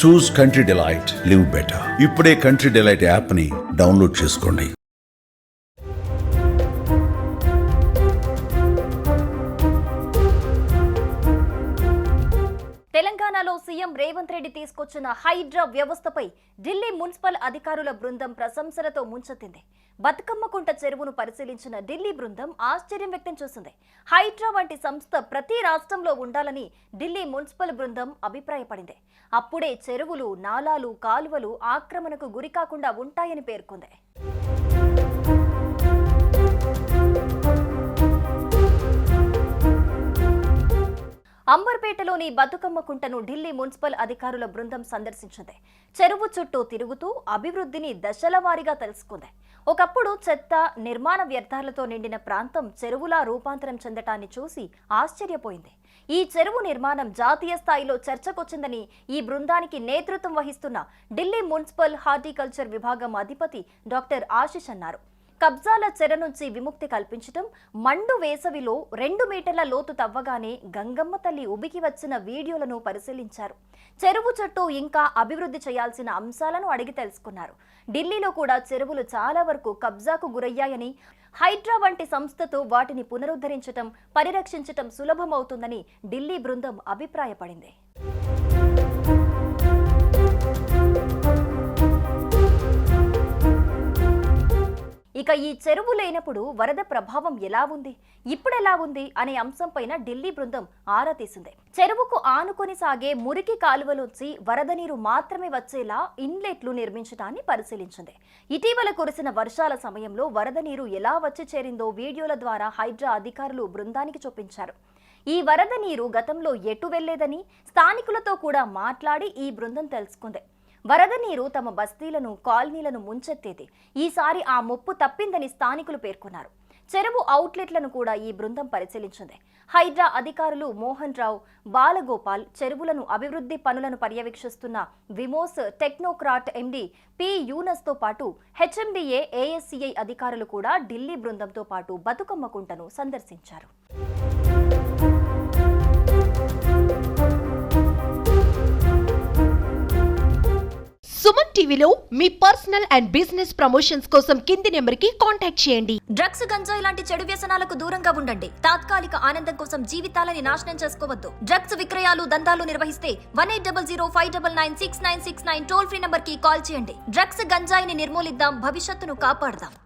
చూస్ country delight, live better. ఇప్పుడే country delight app ని download చేసుకోండి. తెలంగాణలో సీఎం రేవంత్ రెడ్డి తీసుకొచ్చిన హైడ్రా వ్యవస్థపై ఢిల్లీ మున్సిపల్ అధికారుల బృందం ప్రశంసలతో ముంచెత్తింది. బతుకమ్మకుంట చెరువును పరిశీలించిన ఢిల్లీ బృందం ఆశ్చర్యం వ్యక్తం చేసింది. హైడ్రా వంటి సంస్థ ప్రతి రాష్ట్రంలో ఉండాలని ఢిల్లీ మున్సిపల్ బృందం అభిప్రాయపడింది. అప్పుడే చెరువులు, నాలాలు, కాలువలు ఆక్రమణకు గురికాకుండా ఉంటాయని పేర్కొంది. అంబర్పేటలోని బతుకమ్మ కుంటను ఢిల్లీ మున్సిపల్ అధికారుల బృందం సందర్శించింది. చెరువు చుట్టూ తిరుగుతూ అభివృద్ధిని దశల వారీగా తెలుసుకుంది. ఒకప్పుడు చెత్త, నిర్మాణ వ్యర్థాలతో నిండిన ప్రాంతం చెరువులా రూపాంతరం చెందటాన్ని చూసి ఆశ్చర్యపోయింది. ఈ చెరువు నిర్మాణం జాతీయ స్థాయిలో చర్చకొచ్చిందని ఈ బృందానికి నేతృత్వం వహిస్తున్న ఢిల్లీ మున్సిపల్ హార్టికల్చర్ విభాగం అధిపతి డాక్టర్ ఆశిష్ అన్నారు. కబ్జాల చెర నుంచి విముక్తి కల్పించడం, మండు వేసవిలో 2 మీటర్ల లోతు తవ్వగానే గంగమ్మ తల్లి ఉబికి వచ్చిన వీడియోలను పరిశీలించారు. చెరువు చుట్టూ ఇంకా అభివృద్ధి చేయాల్సిన అంశాలను అడిగి తెలుసుకున్నారు. ఢిల్లీలో కూడా చెరువులు చాలా వరకు కబ్జాకు గురయ్యాయని, హైడ్రా వంటి సంస్థతో వాటిని పునరుద్ధరించటం, పరిరక్షించటం సులభమవుతుందని ఢిల్లీ బృందం అభిప్రాయపడింది. ఇక ఈ చెరువు లేనప్పుడు వరద ప్రభావం ఎలా ఉంది, ఇప్పుడెలా ఉంది అనే అంశంపైన ఢిల్లీ బృందం ఆరా తీసింది. చెరువుకు ఆనుకొని సాగే మురికి కాలువలోంచి వరద నీరు మాత్రమే వచ్చేలా ఇన్లెట్లు నిర్మించడాన్ని పరిశీలించింది. ఇటీవల కురిసిన వర్షాల సమయంలో వరద నీరు ఎలా వచ్చి చేరిందో వీడియోల ద్వారా హైడ్రా అధికారులు బృందానికి చూపించారు. ఈ వరద నీరు గతంలో ఎటు వెళ్లేదని స్థానికులతో కూడా మాట్లాడి ఈ బృందం తెలుసుకుంది. వరద నీరు తమ బస్తీలను, కాలనీలను ముంచెత్తేది. ఈసారి ఆ ముప్పు తప్పిందని స్థానికులు పేర్కొన్నారు. చెరువు అవుట్లెట్లను కూడా ఈ బృందం పరిశీలించింది. హైడ్రా అధికారులు మోహన్ రావు, బాలగోపాల్, చెరువులను అభివృద్ధి పనులను పర్యవేక్షిస్తున్న విమోస్ టెక్నోక్రాట్ ఎండి పి యూనస్తో పాటు హెచ్ఎండిఏ, ఏఎస్సీఐ అధికారులు కూడా ఢిల్లీ బృందంతో పాటు బతుకమ్మ కుంటను సందర్శించారు. సుమన్ టీవీలో మీ పర్సనల్ అండ్ బిజినెస్ ప్రమోషన్స్ కోసం కింది నెంబర్కి కాంటాక్ట్ చేయండి. డ్రగ్స్, గంజాయి లాంటి చెడు వ్యసనాలకు దూరంగా ఉండండి. తాత్కాలిక ఆనందం కోసం జీవితాలని నాశనం చేసుకోవద్దు. డ్రగ్స్ విక్రయాలు, దందాలు నిర్వహిస్తే 1800599699 టోల్ ఫ్రీ నంబర్ కి కాల్ చేయండి. డ్రగ్స్, గంజాయిని నిర్మూలిద్దాం, భవిష్యత్తును కాపాడదాం.